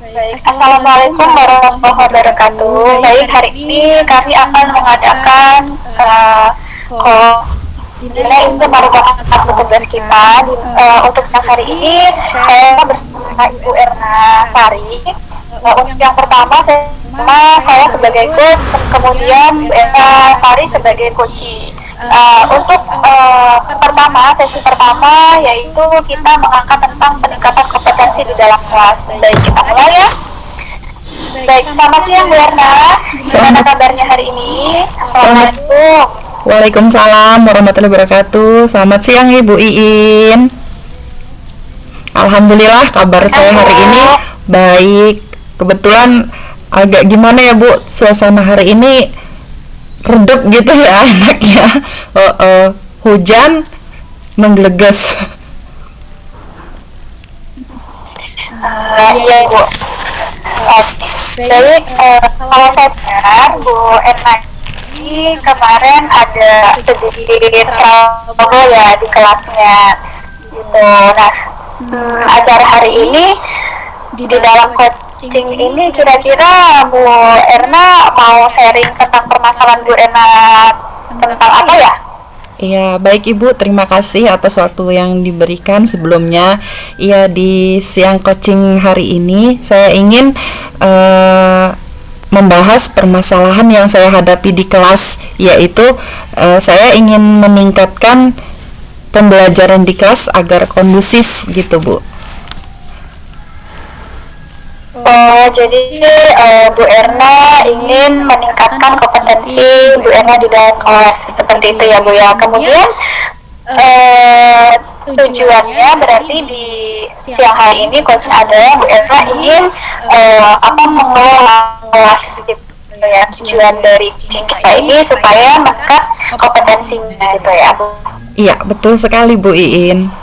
Baik, Assalamualaikum warahmatullahi wabarakatuh. Baik, hari ini kami akan mengadakan ini merupakan satu tugas kita. Untuk yang hari ini saya bersama Ibu Erna Sari. Untuk yang pertama saya sebagai coach, kemudian Ibu Erna Sari sebagai coach. Untuk sesi pertama yaitu kita mengangkat tentang peningkatan kompetensi di dalam kelas. Baik, kita mulai ya. Baik, selamat siang Bu Erna. Gimana kabarnya hari ini? Assalamualaikum. Waalaikumsalam warahmatullahi wabarakatuh. Selamat siang Ibu Iin. Alhamdulillah kabar saya hari ini baik. Kebetulan agak gimana ya Bu, suasana hari ini redup gitu ya, enak ya. Hujan menggelegas. Iya Bu. Baik, kalau saya dengar Bu Erna ini kemarin ada sedikit trouble ya di kelasnya gitu. Nah, acara hari ini di dalam coaching ini kira-kira Bu Erna mau sharing tentang permasalahan Bu Erna tentang apa ya? Iya, baik Ibu, terima kasih atas waktu yang diberikan sebelumnya. Iya, di siang coaching hari ini saya ingin membahas permasalahan yang saya hadapi di kelas, yaitu saya ingin meningkatkan pembelajaran di kelas agar kondusif gitu Bu. Jadi Bu Erna ingin meningkatkan kompetensi Bu Erna di dalam kelas seperti itu ya Bu ya. Kemudian tujuannya berarti di siang hari ini coach adalah Bu Erna ingin mengelola kelas gitu ya. Tujuan dari coaching kita ini supaya meningkat kompetensinya gitu ya Bu. Iya, betul sekali Bu Iin.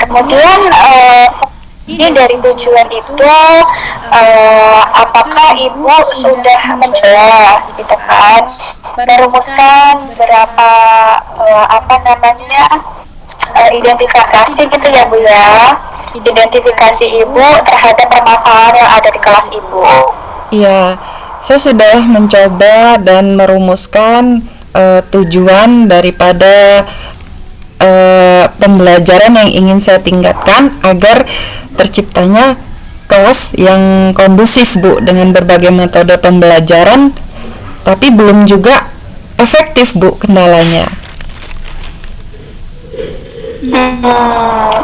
Kemudian ini dari tujuan itu apakah Ibu sudah mencoba gitu kan merumuskan beberapa identifikasi gitu ya Bu ya, identifikasi Ibu terhadap permasalahan yang ada di kelas Ibu. Iya, saya sudah mencoba dan merumuskan tujuan daripada pembelajaran yang ingin saya tingkatkan agar terciptanya kelas yang kondusif Bu, dengan berbagai metode pembelajaran, tapi belum juga efektif Bu kendalanya.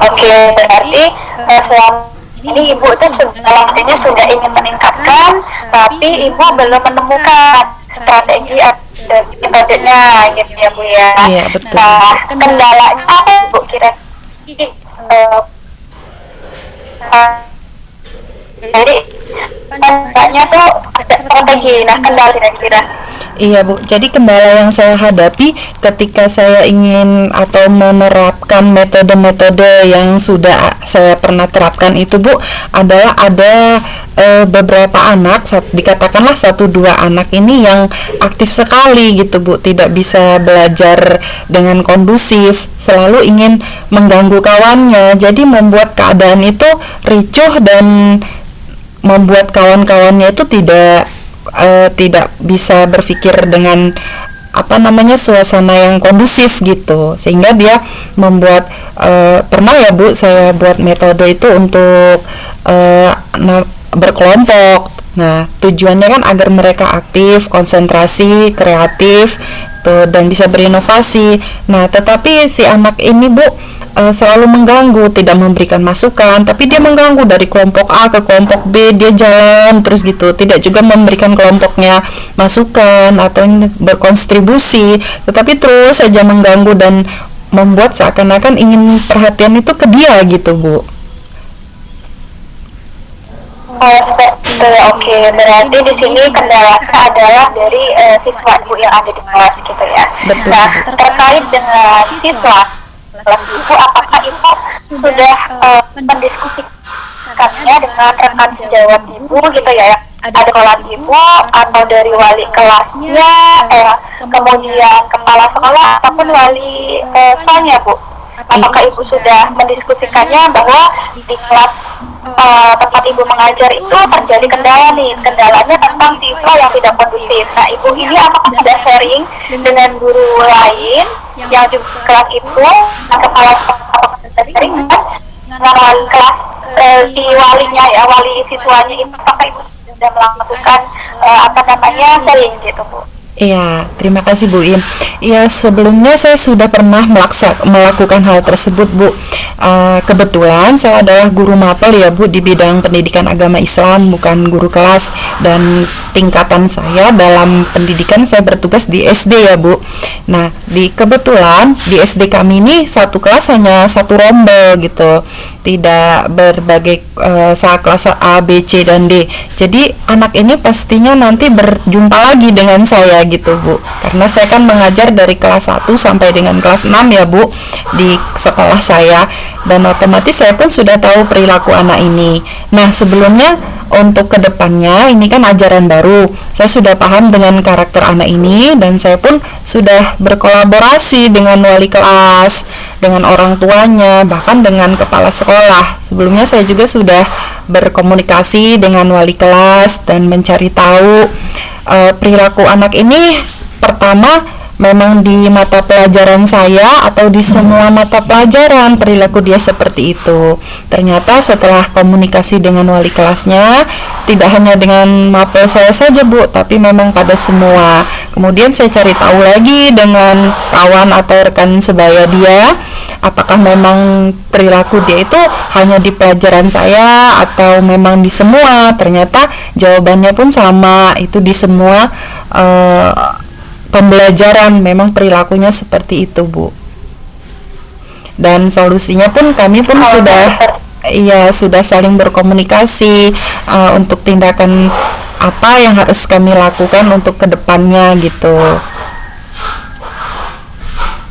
Oke, berarti selama ini Ibu itu sudah ingin meningkatkan, tapi Ibu belum menemukan strategi dan metodenya gitu ya Bu ya. Iya, betul. Nah, kendalanya apa Bu kira-kira? Jadi kendalanya tuh ada strategi. Nah, kendala kira-kira. Iya Bu, jadi kendala yang saya hadapi ketika saya ingin atau menerapkan metode-metode yang sudah saya pernah terapkan itu Bu, adalah ada beberapa anak, dikatakanlah 1-2 anak ini yang aktif sekali gitu Bu, tidak bisa belajar dengan kondusif, selalu ingin mengganggu kawannya, jadi membuat keadaan itu ricuh dan membuat kawan-kawannya itu tidak bisa berpikir dengan suasana yang kondusif gitu, sehingga dia membuat pernah ya Bu saya buat metode itu untuk berkelompok. Nah, tujuannya kan agar mereka aktif, konsentrasi, kreatif tuh, dan bisa berinovasi. Nah, tetapi si anak ini Bu selalu mengganggu, tidak memberikan masukan, tapi dia mengganggu dari kelompok A ke kelompok B, dia jalan terus gitu, tidak juga memberikan kelompoknya masukan atau berkontribusi, tetapi terus saja mengganggu dan membuat seakan-akan ingin perhatian itu ke dia gitu Bu. Oke, berarti di sini kendalanya adalah dari siswa Ibu yang ada di kelas gitu ya. Betul. Nah, terkait dengan siswa kelas Ibu, apakah Ibu sudah mendiskusikannya dengan rekan sejawat Ibu gitu ya? Ada kelas Ibu atau dari wali kelasnya, kemudian kepala sekolah ataupun wali sekolahnya Bu? Apakah ibu sudah mendiskusikannya bahwa di kelas tempat ibu mengajar itu terjadi kendala nih, kendalanya tentang siswa yang tidak kondusif. Nah, ibu ini apakah sudah sharing dengan guru lain yang juga kelas itu, kepala sharing dengan wali kelas, si walinya ya, wali siswanya itu, apakah ibu sudah melakukan sharing gitu, Bu? Iya, terima kasih Bu Im. Ya, sebelumnya saya sudah pernah melakukan hal tersebut, Bu. Kebetulan saya adalah guru mapel ya, Bu, di bidang pendidikan agama Islam, bukan guru kelas. Dan tingkatan saya dalam pendidikan, saya bertugas di SD ya, Bu. Nah, kebetulan di SD kami ini satu kelas hanya satu rombel gitu, tidak berbagai kelas A, B, C, dan D. Jadi anak ini pastinya nanti berjumpa lagi dengan saya gitu, Bu. Karena saya kan mengajar dari kelas 1 sampai dengan kelas 6 ya, Bu, di sekolah saya, dan otomatis saya pun sudah tahu perilaku anak ini. Nah, sebelumnya untuk kedepannya ini kan ajaran baru, saya sudah paham dengan karakter anak ini, dan saya pun sudah berkolaborasi dengan wali kelas, dengan orang tuanya, bahkan dengan kepala sekolah. Sebelumnya saya juga sudah berkomunikasi dengan wali kelas dan mencari tahu perilaku anak ini. Pertama, memang di mata pelajaran saya atau di semua mata pelajaran perilaku dia seperti itu. Ternyata setelah komunikasi dengan wali kelasnya, tidak hanya dengan mapel saya saja, Bu, tapi memang pada semua. Kemudian saya cari tahu lagi dengan kawan atau rekan sebaya dia, apakah memang perilaku dia itu hanya di pelajaran saya atau memang di semua. Ternyata jawabannya pun sama, itu di semua pembelajaran memang perilakunya seperti itu, Bu. Dan solusinya pun kami pun sudah saling berkomunikasi untuk tindakan apa yang harus kami lakukan untuk kedepannya gitu.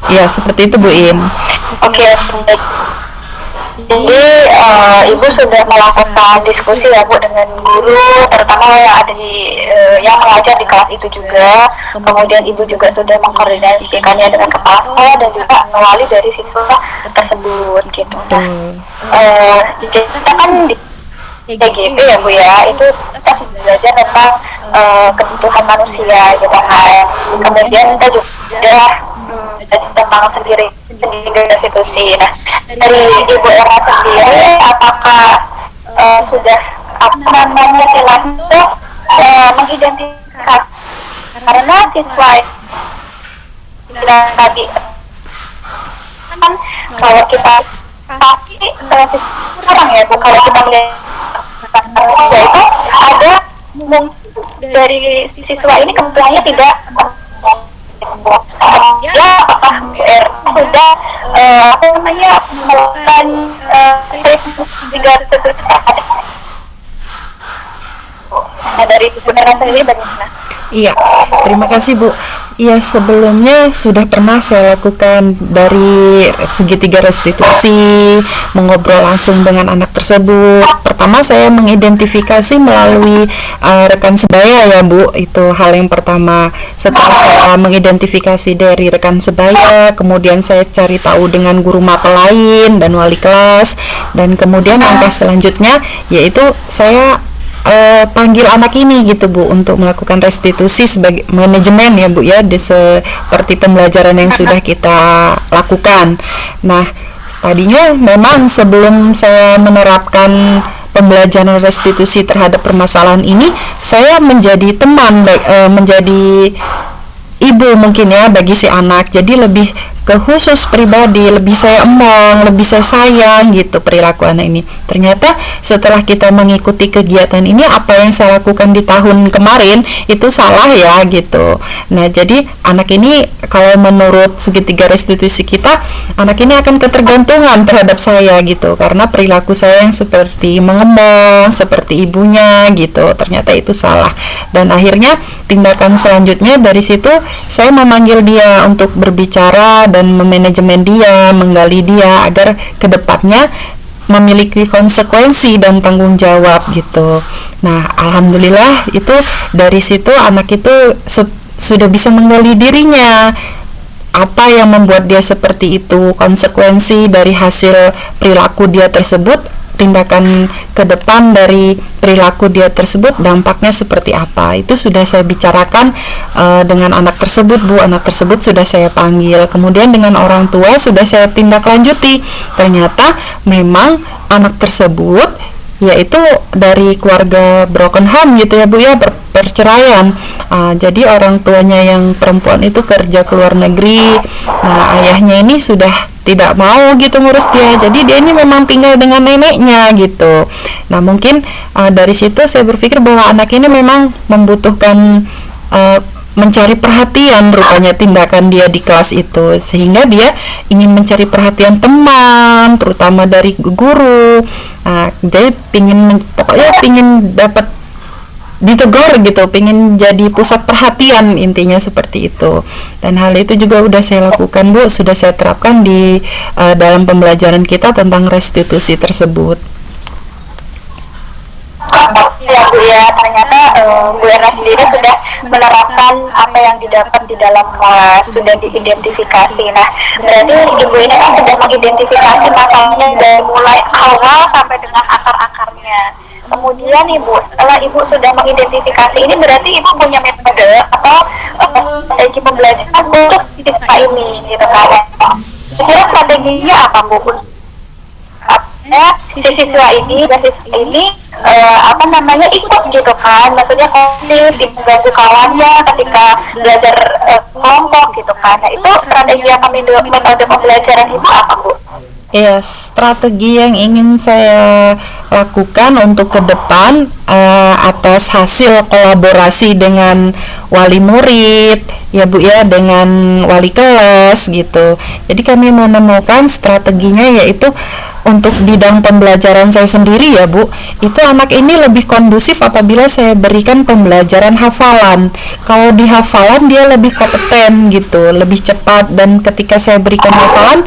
Ya, seperti itu, Bu In. Oke. Jadi ibu sudah melakukan diskusi ya, Bu, dengan guru, terutama yang ada yang mengajar di kelas itu juga. Kemudian ibu juga sudah mengkoordinasikannya dengan kepala sekolah dan juga wali dari siswa tersebut gitu. Kita kan di TGP ya, Bu ya, itu kita belajar tentang kebutuhan manusia gitu kan. Kemudian kita juga tentang sendiri institusi. Nah, dari Ibu Erna sendiri, apakah sudah istilahnya mengidentifikasi, karena siswa tadi kan kalau kita orang ya, Bu, kalau kita melihat itu ada mungkin dari siswa ini kebutuhannya tidak ya, apakah sudah melakukan dari beneran sendiri bagaimana? Iya, terima kasih, Bu. Iya, sebelumnya sudah pernah saya lakukan dari segitiga restitusi, mengobrol langsung dengan anak tersebut. Pertama saya mengidentifikasi melalui rekan sebaya ya, Bu. Itu hal yang pertama. Setelah saya mengidentifikasi dari rekan sebaya, kemudian saya cari tahu dengan guru mapel lain dan wali kelas, dan kemudian langkah selanjutnya yaitu saya panggil anak ini gitu, Bu, untuk melakukan restitusi sebagai manajemen ya, Bu ya, seperti pembelajaran yang sudah kita lakukan. Nah, tadinya memang sebelum saya menerapkan pembelajaran restitusi terhadap permasalahan ini, saya menjadi teman, menjadi ibu mungkin ya bagi si anak. Jadi lebih ke khusus pribadi, lebih saya emong, lebih saya sayang gitu perilaku anak ini. Ternyata setelah kita mengikuti kegiatan ini, apa yang saya lakukan di tahun kemarin itu salah ya gitu. Nah, jadi anak ini kalau menurut segitiga restitusi kita, anak ini akan ketergantungan terhadap saya gitu, karena perilaku saya yang seperti mengemong, seperti ibunya gitu. Ternyata itu salah. Dan akhirnya tindakan selanjutnya dari situ saya memanggil dia untuk berbicara dan memanajemen dia, menggali dia agar kedepannya memiliki konsekuensi dan tanggung jawab gitu. Nah, alhamdulillah itu dari situ anak itu sudah bisa menggali dirinya. apa yang membuat dia seperti itu, konsekuensi dari hasil perilaku dia tersebut, tindakan ke depan dari perilaku dia tersebut, dampaknya seperti apa. Itu sudah saya bicarakan dengan anak tersebut, Bu. Anak tersebut sudah saya panggil. Kemudian dengan orang tua sudah saya tindak lanjuti. Ternyata memang anak tersebut yaitu dari keluarga broken home gitu ya Bu ya, perceraian. Jadi orang tuanya yang perempuan itu kerja ke luar negeri. Nah, ayahnya ini sudah tidak mau gitu ngurus dia, jadi dia ini memang tinggal dengan neneknya gitu. Nah, mungkin dari situ saya berpikir bahwa anak ini memang membutuhkan mencari perhatian, rupanya tindakan dia di kelas itu, sehingga dia ingin mencari perhatian teman, terutama dari guru. Nah, jadi pokoknya pingin dapat ditegur gitu, pingin jadi pusat perhatian, intinya seperti itu. Dan hal itu juga udah saya lakukan Bu, sudah saya terapkan di dalam pembelajaran kita tentang restitusi tersebut. Ya Bu ya, ternyata Bu Erna sendiri sudah menerapkan apa yang didapat di dalam kelas, sudah diidentifikasi. Nah, berarti Ibu ini kan sudah mengidentifikasi masalahnya dari mulai awal sampai dengan akar-akarnya. Kemudian Ibu, setelah Ibu sudah mengidentifikasi ini, berarti Ibu punya metode atau strategi pembelajaran untuk siswa ini, gitu kan? Kira strateginya apa Bu? Siswa ini ikut gitu kan, maksudnya kondisi dibantu kawannya ketika belajar kelompok gitu kan. Nah, itu strategi atau metode pembelajaran itu apa Bu? Ya, strategi yang ingin saya lakukan untuk ke depan atas hasil kolaborasi dengan wali murid ya Bu ya, dengan wali kelas gitu. Jadi kami menemukan strateginya yaitu untuk bidang pembelajaran saya sendiri ya Bu, itu anak ini lebih kondusif apabila saya berikan pembelajaran hafalan. Kalau di hafalan dia lebih kompeten gitu, lebih cepat, dan ketika saya berikan hafalan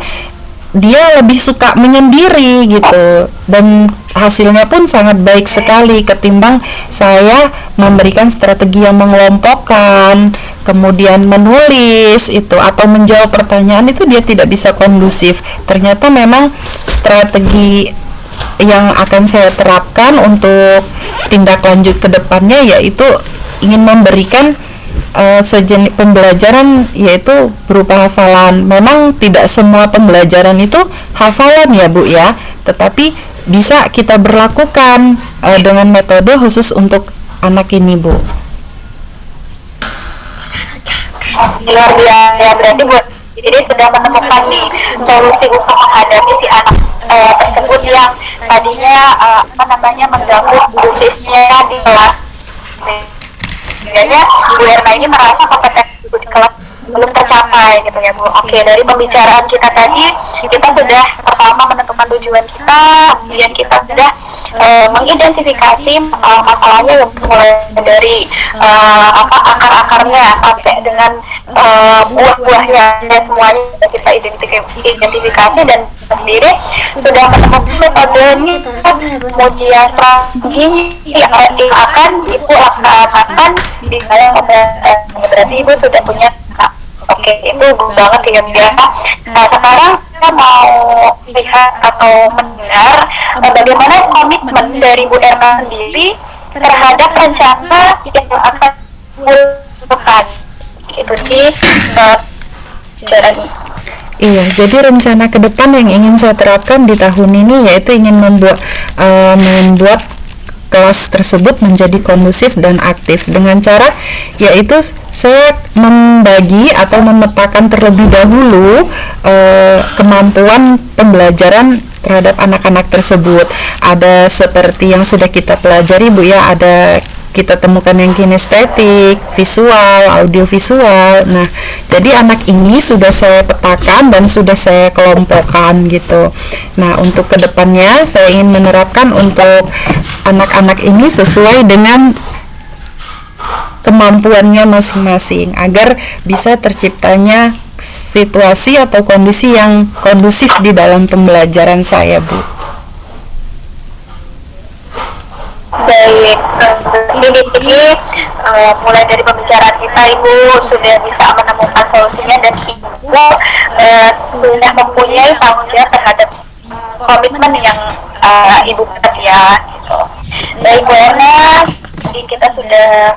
dia lebih suka menyendiri gitu, dan hasilnya pun sangat baik sekali ketimbang saya memberikan strategi yang mengelompokkan, kemudian menulis itu atau menjawab pertanyaan, itu dia tidak bisa kondusif. Ternyata memang strategi yang akan saya terapkan untuk tindak lanjut ke depannya yaitu ingin memberikan sejenis pembelajaran yaitu berupa hafalan. Memang tidak semua pembelajaran itu hafalan ya Bu ya, tetapi bisa kita berlakukan dengan metode khusus untuk anak ini Bu. Luar biasa ya, berarti Bu jadi sudah menemukan nih solusi untuk menghadapi si anak tersebut yang tadinya mengganggu kondusifnya di kelas. Sehingga Bu Erna ini merasa kompetensi di kelas belum tercapai gitu ya Bu. Oke, dari pembicaraan kita tadi, kita sudah pertama menentukan tujuan kita, kemudian kita sudah mengidentifikasi masalahnya yang mulai dari akar-akarnya sampai dengan buah-buahnya, semuanya kita identifikasi dan sendiri sudah menemukan metodenya, kemudian strategi yang akan Ibu laksanakan di dalam berarti Ibu sudah punya. Oke, itu banget ya biasa. Nah, sekarang saya mau lihat atau mendengar bagaimana komitmen dari Bu Erna sendiri terhadap rencana yang akan dilakukan. Itu sih caranya. Iya, jadi rencana ke depan yang ingin saya terapkan di tahun ini yaitu ingin membuat kelas tersebut menjadi kondusif dan aktif dengan cara yaitu saya membagi atau memetakan terlebih dahulu kemampuan pembelajaran terhadap anak-anak tersebut. Ada seperti yang sudah kita pelajari Bu ya, ada kita temukan yang kinestetik, visual, audiovisual. Nah, jadi anak ini sudah saya petakan dan sudah saya kelompokkan gitu. Nah, untuk kedepannya saya ingin menerapkan untuk anak-anak ini sesuai dengan kemampuannya masing-masing agar bisa terciptanya situasi atau kondisi yang kondusif di dalam pembelajaran saya Bu. Baik, Jadi mulai dari pembicaraan kita Ibu sudah bisa menemukan solusinya dan Ibu sudah mempunyai tanggung jawab terhadap komitmen yang Ibu buat ya gitu. Baik Bu Erna, jadi kita sudah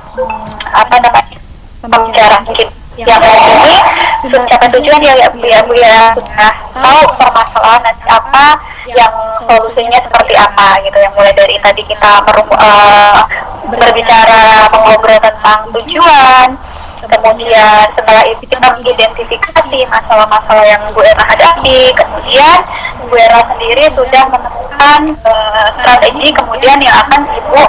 pembicaraan kita yang ini sudah capai tujuan ya Bu ya, sudah tahu permasalahan nanti apa yang solusinya seperti apa gitu, yang mulai dari tadi kita berbicara mengobrol tentang tujuan, kemudian setelah itu kita mengidentifikasi masalah-masalah yang Bu Erna hadapi, kemudian Bu Erna sendiri sudah menemukan strategi kemudian yang akan Ibu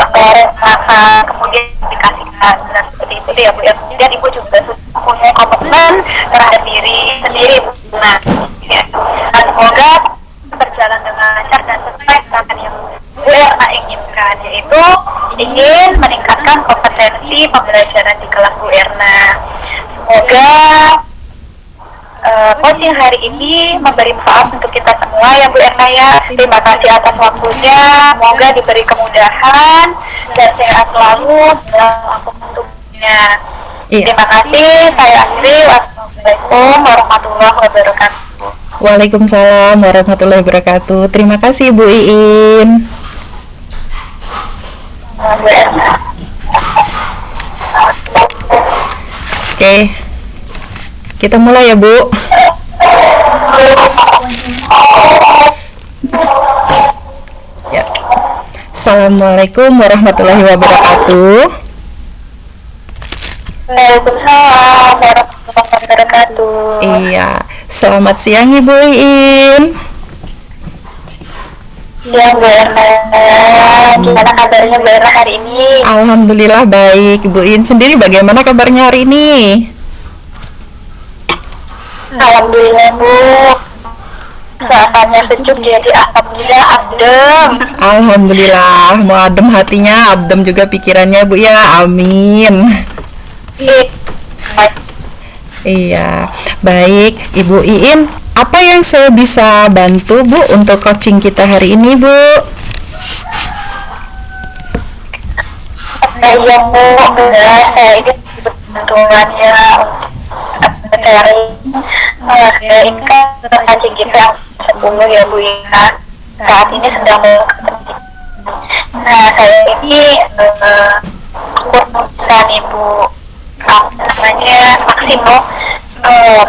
rencanakan kemudian dikasihkan, dan seperti itu ya Bu ya. Kemudian Ibu juga sudah punya komitmen terhadap diri sendiri Bu. Nah, ya. Dan semoga berjalan dengan lancar dan sesuai dengan yang Bu Erna inginkan, yaitu ingin meningkatkan kompetensi pembelajaran di kelas Bu Erna. Semoga coaching hari ini memberi manfaat untuk kita semua ya Bu Erna ya. Terima kasih atas waktunya, semoga diberi kemudahan dan sehat selalu dalam waktu-waktunya. Iya. Terima kasih, saya akhiri. Wassalamualaikum warahmatullahi wabarakatuh. Waalaikumsalam warahmatullahi wabarakatuh. Terima kasih Bu Iin. Bu Erna. Oke, kita mulai ya Bu. Ya. Assalamualaikum warahmatullahi wabarakatuh. Waalaikumsalam warahmatullahi wabarakatuh. Iya, selamat siang Ibu Iin. Ya Bu Erna, gimana kabarnya Bu Erna hari ini? Alhamdulillah baik. Ibu Iin sendiri bagaimana kabarnya hari ini? Alhamdulillah Bu, suasananya sejuk jadi alhamdulillah adem. Alhamdulillah, mau adem hatinya, adem juga pikirannya Bu ya. Amin. Iya, baik Ibu Iin. Apa yang saya bisa bantu Bu untuk coaching kita hari ini Bu? Iya Bu, saya ini bantuannya untuk sharing coaching kita yang 10 ya Bu ya. Saat ini sedang melakukan. Nah, saya ini bisa nih Bu, maksimal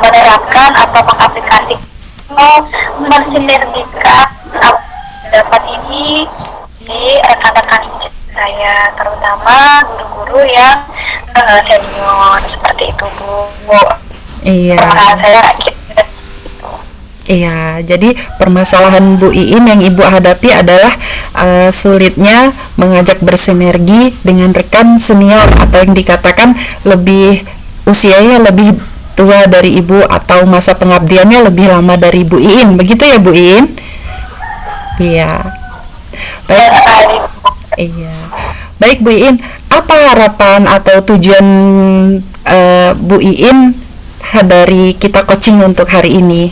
menerapkan atau mengaplikasikan mensinergikan dapat ini di rekan-rekan saya, terutama guru-guru yang senior seperti itu Bu. Iya. Saya Iya, jadi permasalahan Bu Iin yang Ibu hadapi adalah sulitnya mengajak bersinergi dengan rekan senior atau yang dikatakan lebih usianya lebih tua dari Ibu atau masa pengabdiannya lebih lama dari Bu Iin. Begitu ya Bu Iin? Iya. Baik. Iya. Baik Bu Iin, apa harapan atau tujuan Bu Iin dari kita coaching untuk hari ini?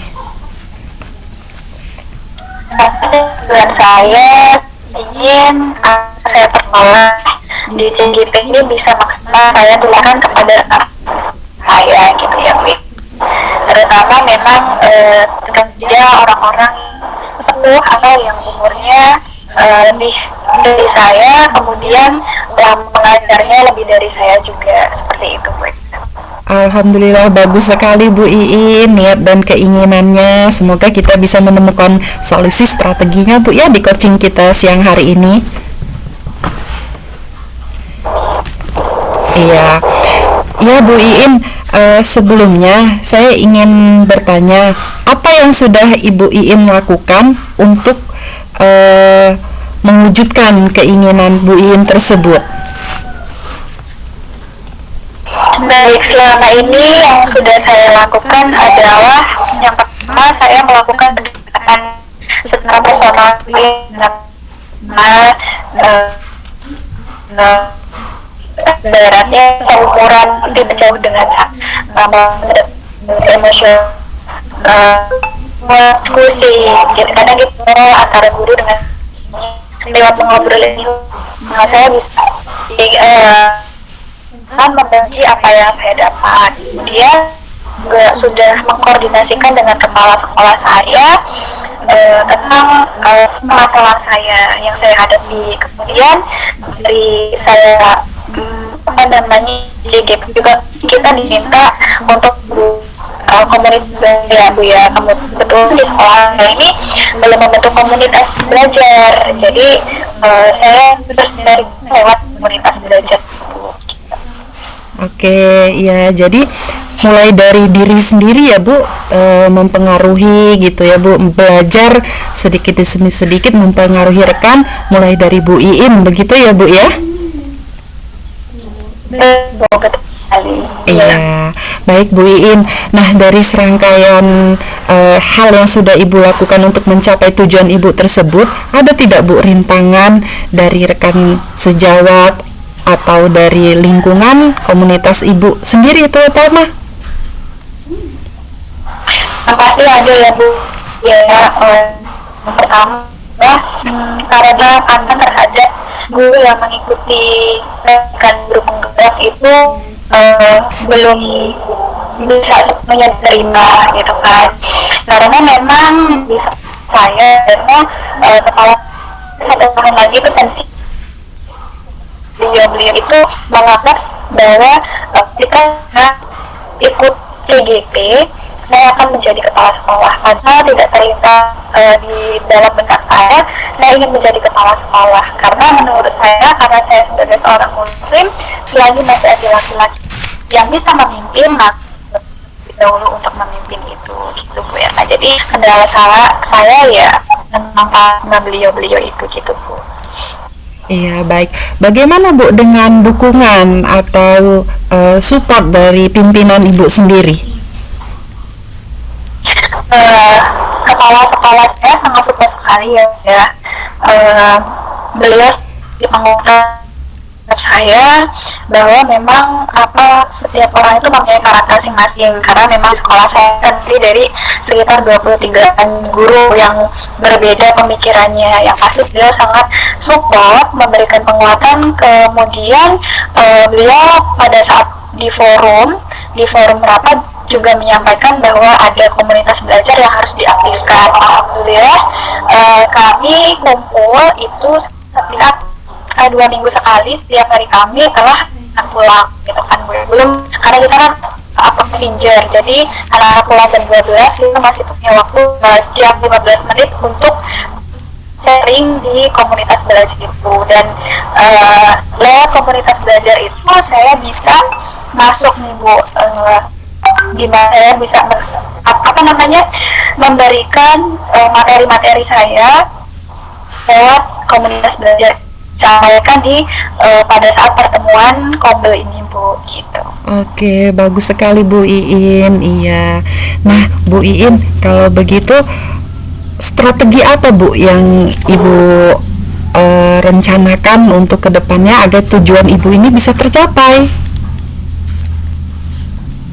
Dan saya ingin saya pertolongan di CGP ini bisa maksimal saya tularkan kepada saya gitu ya Bu. Terutama memang kerja orang-orang sepuh atau yang umurnya lebih dari saya, kemudian mengajarnya lebih dari saya juga, seperti itu Bu. Alhamdulillah bagus sekali Bu Iin niat dan keinginannya. Semoga kita bisa menemukan solusi strateginya Bu ya di coaching kita siang hari ini. Iya. Ya Bu Iin, sebelumnya saya ingin bertanya, apa yang sudah Ibu Iin lakukan untuk mewujudkan keinginan Bu Iin tersebut? Baik, selama ini yang sudah saya lakukan adalah yang pertama saya melakukan pendekatan secara personal beratnya seumuran tidak jauh dengan emosional diskusi kadang gitu antara guru dengan lewat mengobrol ini saya bisa Jadi membenci apa yang saya dapat. Kemudian juga sudah mengkoordinasikan dengan kepala sekolah saya tentang masalah saya yang saya hadapi. Kemudian dari saya JGP juga kita diminta untuk komunitas ya Bu ya, kamu betul di sekolah ini belum membentuk komunitas belajar, jadi saya terus dari lewat komunitas belajar Bu. Oke, ya jadi mulai dari diri sendiri ya Bu, mempengaruhi gitu ya Bu, belajar sedikit demi sedikit mempengaruhi rekan, mulai dari Bu Iin begitu ya Bu ya. Iya, baik Bu Iin. Nah, dari serangkaian hal yang sudah Ibu lakukan untuk mencapai tujuan Ibu tersebut, ada tidak Bu rintangan dari rekan sejawat atau dari lingkungan komunitas Ibu sendiri terutama? Pasti ada ya Bu. Ya, yang pertama karena anak terhadap guru yang mengikuti rekan bergerak itu belum bisa menerima gitu kan, karena memang bisa saya karena kepala 1 tahun lagi itu pensi beliau itu menganggap bahwa kita ikut CGP saya akan menjadi kepala sekolah, karena tidak terlintas di dalam benak saya ingin menjadi kepala sekolah, karena menurut saya karena saya sebagai seorang muslim selagi masih ada laki-laki yang bisa memimpin, maka dahulu untuk memimpin itu gitu Bu ya. Nah, jadi kendala saya ya tentang beliau-beliau itu gitu Bu. Iya, baik. Bagaimana Bu dengan dukungan atau support dari pimpinan Ibu sendiri? Kepala sekolah saya sangat support sekali ya. Beliau mengungkapkan saya bahwa memang setiap orang itu mempunyai karakter masing-masing, karena memang sekolah saya terdiri dari sekitar 23 guru yang berbeda pemikirannya, yang pasti beliau sangat support, memberikan penguatan. Kemudian beliau pada saat di forum rapat juga menyampaikan bahwa ada komunitas belajar yang harus diaktifkan. Alhamdulillah kami kumpul itu setiap 2 minggu sekali, setiap hari kami telah pulang gitu kan Bu. Belum, karena kita kan messenger, jadi anak-anak pulang jam 12 kita masih punya waktu setiap 15 menit untuk sharing di komunitas belajar itu. Dan lewat komunitas belajar itu saya bisa masuk nih Bu, gimana saya bisa memberikan materi-materi saya lewat komunitas belajar sampaikan di pada saat pertemuan Kombel ini Bu gitu. Oke, bagus sekali Bu Iin. Iya. Nah, Bu Iin, kalau begitu strategi apa Bu yang Ibu rencanakan untuk kedepannya agar tujuan Ibu ini bisa tercapai?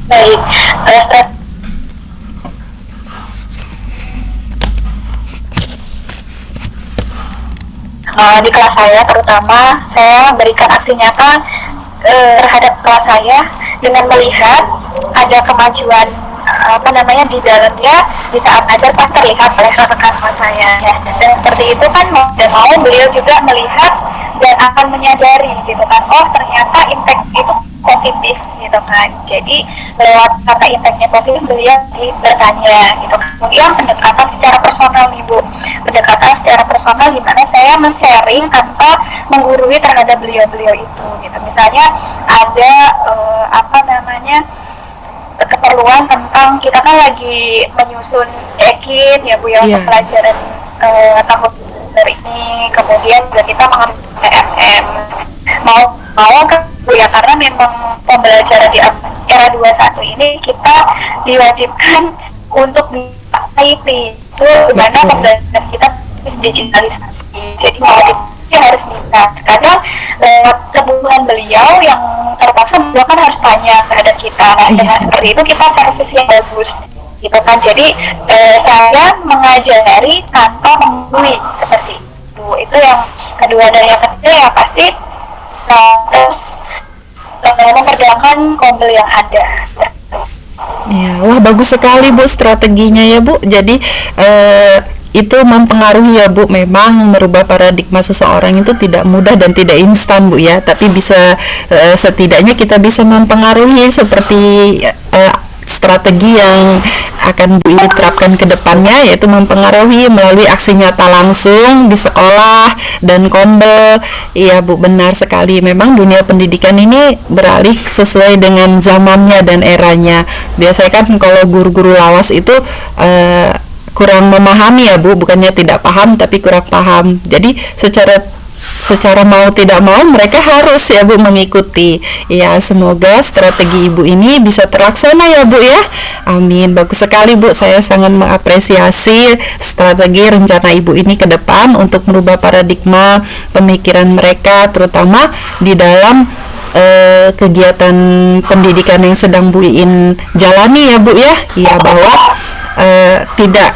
Baik, di kelas saya terutama saya berikan aksi nyata terhadap kelas saya dengan melihat ada kemajuan di dalamnya di saat ajar pas terlihat oleh rekan kelas saya ya. Dan seperti itu kan mau beliau juga melihat dan akan menyadari gitu kan, oh ternyata impact itu positif gitu kan. Jadi lewat kata impactnya positif beliau bertanya gitu. Kemudian pendekatan secara personal nih Bu, pendekatan secara personal gimana saya men-sharing tanpa menggurui terhadap beliau-beliau itu gitu. Misalnya ada keperluan tentang kita kan lagi menyusun ekin ya Bu ya, untuk pelajaran tahun ini, kemudian juga kita mengerti PMM mau kan Bu ya, karena memang pembelajaran di era 21 ini kita diwajibkan untuk di IT itu dimana pembelajaran kita digitalisasi, jadi wajibnya harus bisa. Kadang kebutuhan beliau yang terpaksa beliau kan harus tanya terhadap kita, dengan seperti itu kita servis yang bagus gitu kan. Jadi saya mengajari tanpa menggurui seperti itu yang kedua. Dan yang ketiga ya pasti terus memperdayakan kombel yang ada. Ya, wah bagus sekali Bu strateginya ya Bu. Jadi itu mempengaruhi ya Bu. Memang merubah paradigma seseorang itu tidak mudah dan tidak instan Bu ya. Tapi bisa setidaknya kita bisa mempengaruhi seperti strategi yang akan Bu Ili terapkan ke depannya, yaitu mempengaruhi melalui aksi nyata langsung di sekolah dan kombel. Iya Bu, benar sekali. Memang dunia pendidikan ini beralih sesuai dengan zamannya dan eranya. Biasanya kan kalau guru-guru lawas itu kurang memahami ya Bu, bukannya tidak paham tapi kurang paham. Jadi secara mau tidak mau mereka harus ya Bu mengikuti. Ya, semoga strategi Ibu ini bisa terlaksana ya Bu ya. Amin. Bagus sekali Bu, saya sangat mengapresiasi strategi rencana Ibu ini ke depan untuk merubah paradigma pemikiran mereka, terutama di dalam kegiatan pendidikan yang sedang Bu Iin jalani ya Bu ya. Ya, bahwa tidak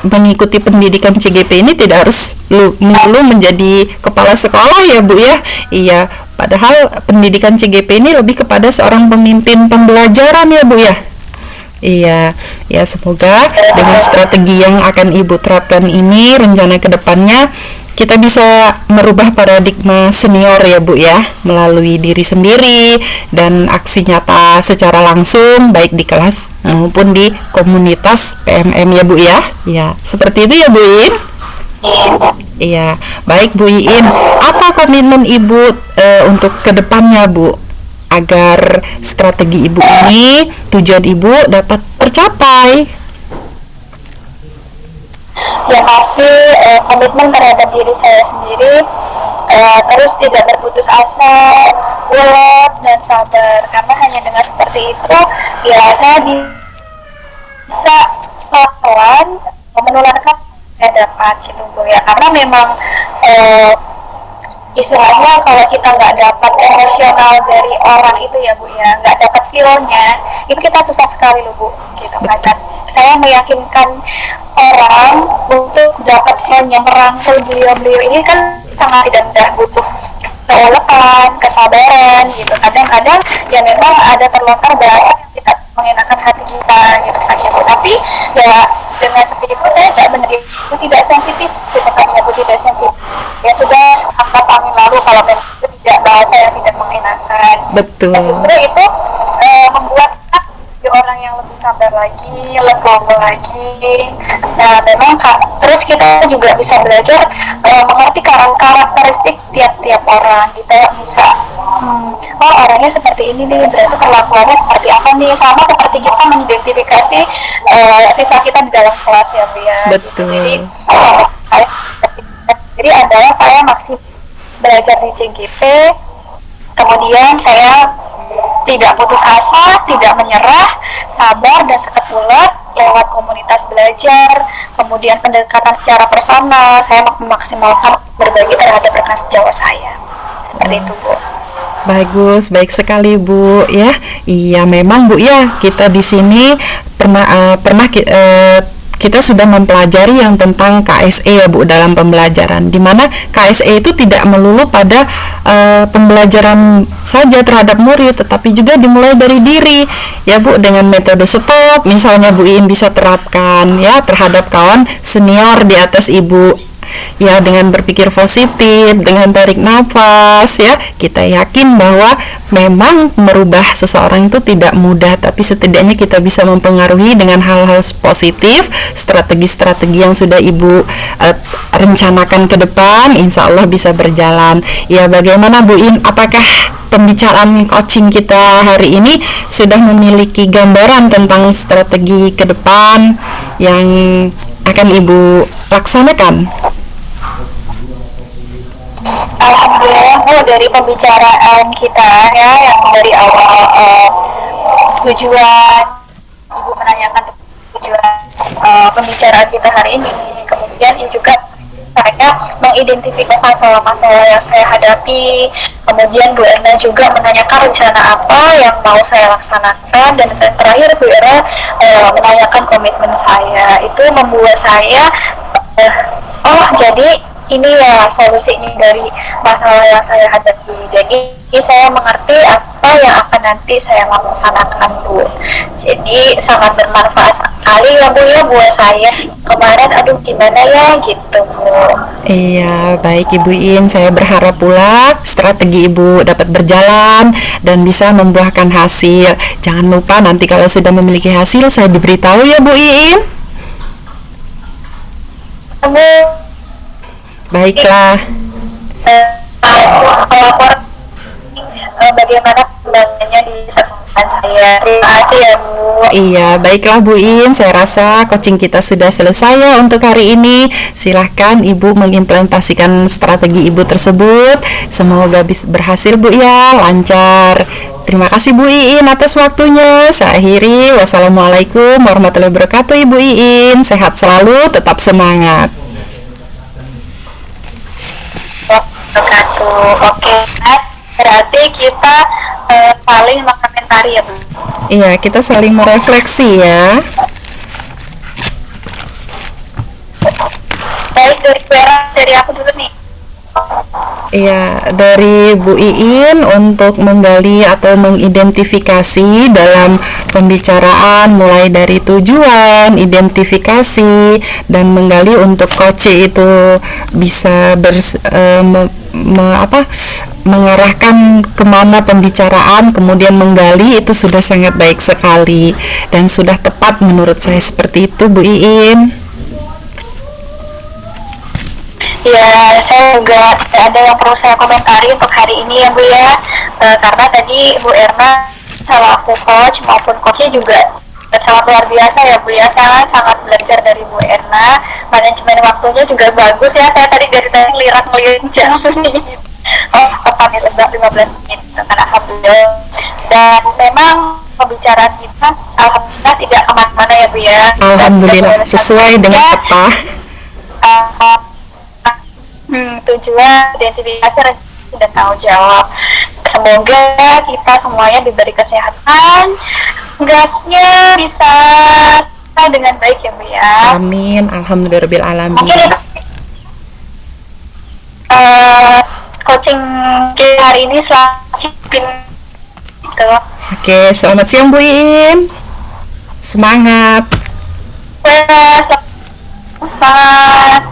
mengikuti pendidikan CGP ini tidak harus melulu menjadi kepala sekolah ya Bu ya. Iya, padahal pendidikan CGP ini lebih kepada seorang pemimpin pembelajaran ya Bu ya. Iya, ya semoga dengan strategi yang akan Ibu terapkan ini, rencana kedepannya kita bisa merubah paradigma senior ya Bu ya, melalui diri sendiri dan aksi nyata secara langsung baik di kelas maupun di komunitas PMM ya Bu ya. Ya, seperti itu ya Bu Iin. Iya, baik Bu Iin. Apa komitmen Ibu untuk kedepannya Bu, agar strategi Ibu ini, tujuan Ibu dapat tercapai? Ya pasti komitmen terhadap diri saya sendiri, terus tidak berputus asa, ulet dan sabar, karena hanya dengan seperti itu ya saya bisa pelan menularkan saya dapat gitu Bu ya. Karena memang istilahnya kalau kita nggak dapat emosional dari orang itu ya Bu ya, nggak dapat feel-nya, itu kita susah sekali loh Bu gitu kan. Saya meyakinkan orang untuk dapat feel-nya, merangkul beliau-beliau ini kan sangat tidak mudah, butuh keuletan, kesabaran gitu. Kadang-kadang ya memang ada terlontar bahasa yang tidak mengenakan hati kita gitu kan ya Bu. Tapi ya dengan seperti itu saya tidak menerima, itu tidak sensitif gitu kan ya Bu, tidak sensitif. Ya sudah, angkat angin lalu kalau memang itu tidak bahasa yang tidak mengenakan. Betul. Dan justru itu membuat orang yang lebih sabar lagi, legowo lagi. Nah, memang terus kita juga bisa belajar mengerti karakteristik tiap-tiap orang. Kita bisa, oh orangnya seperti ini nih, berarti perlakuannya seperti apa nih. Sama seperti kita mengidentifikasi siswa kita di dalam kelas ya Bu ya. Betul. Jadi adalah saya masih belajar di CGP, kemudian saya tidak putus asa, tidak menyerah, sabar dan tetap ulet lewat komunitas belajar, kemudian pendekatan secara personal, saya memaksimalkan berbagi terhadap rekan sejawat saya. Seperti itu Bu. Bagus, baik sekali Bu ya. Iya memang Bu ya, kita di sini kita sudah mempelajari yang tentang KSE ya Bu dalam pembelajaran, di mana KSE itu tidak melulu pada pembelajaran saja terhadap murid, tetapi juga dimulai dari diri ya Bu, dengan metode stop misalnya Bu Iin bisa terapkan ya terhadap kawan senior di atas Ibu ya, dengan berpikir positif, dengan tarik nafas ya. Kita yakin bahwa memang merubah seseorang itu tidak mudah, tapi setidaknya kita bisa mempengaruhi dengan hal-hal positif, strategi-strategi yang sudah Ibu rencanakan ke depan, insya Allah bisa berjalan. Ya, bagaimana Bu Iin, apakah pembicaraan coaching kita hari ini sudah memiliki gambaran tentang strategi ke depan yang akan Ibu laksanakan? Alhamdulillah Bu, dari pembicaraan kita ya, yang dari awal tujuan Ibu menanyakan tujuan pembicaraan kita hari ini, kemudian juga saya mengidentifikasi masalah-masalah yang saya hadapi, kemudian Bu Erna juga menanyakan rencana apa yang mau saya laksanakan, dan terakhir Bu Erna menanyakan komitmen saya. Itu membuat saya oh jadi ini ya solusinya dari masalah yang saya hadapi. Jadi saya mengerti apa yang akan nanti saya laksanakan, Bu. Jadi sangat bermanfaat sekali ya Bu ya buat saya. Kemarin aduh gimana ya gitu, Bu. Iya, baik Ibu In. Saya berharap pula strategi Ibu dapat berjalan dan bisa membuahkan hasil. Jangan lupa nanti kalau sudah memiliki hasil, saya diberitahu ya Bu In. Bu, Baiklah. lapor bagaimana perkembangannya di sekolah saya. Terima kasih ya Bu. Iya, baiklah Bu In. Saya rasa coaching kita sudah selesai ya untuk hari ini. Silahkan Ibu mengimplementasikan strategi Ibu tersebut. Semoga bisa berhasil Bu ya, lancar. Terima kasih Bu Iin atas waktunya. Saya akhiri. Wassalamualaikum warahmatullahi wabarakatuh Ibu Iin. Sehat selalu, tetap semangat. Oke, berarti kita saling mengomentari ya Bu. Iya, kita saling merefleksi ya. Baik, dari aku dulu nih. Iya, dari Bu Iin untuk menggali atau mengidentifikasi dalam pembicaraan mulai dari tujuan, identifikasi, dan menggali untuk coach itu bisa mengarahkan kemana pembicaraan, kemudian menggali itu sudah sangat baik sekali dan sudah tepat menurut saya seperti itu Bu Iin. Ya, saya juga ada yang perlu saya komentari untuk hari ini ya Bu ya. Karena tadi Bu Erna selaku coach maupun coachnya juga sangat luar biasa ya Bu ya. Saya sangat belajar dari Bu Erna. Manajemen waktunya juga bagus ya. Saya tadi dari tadi ngelirik jam nih. Oh, tepat nih 15 menit. Alhamdulillah. Dan memang pembicaraan kita alhamdulillah tidak kemana-mana ya Bu ya. Alhamdulillah sesuai dengan peta. Tujuan, identifikasi, dan tanggung jawab. Semoga kita semuanya diberi kesehatan, gasnya bisa dengan baik ya Bu ya. Amin, alhamdulillahirabbil alamin. Mungkin coaching kita hari ini selanjutnya gitu. Oke, selamat siang Bu Iin. Semangat. Selamat.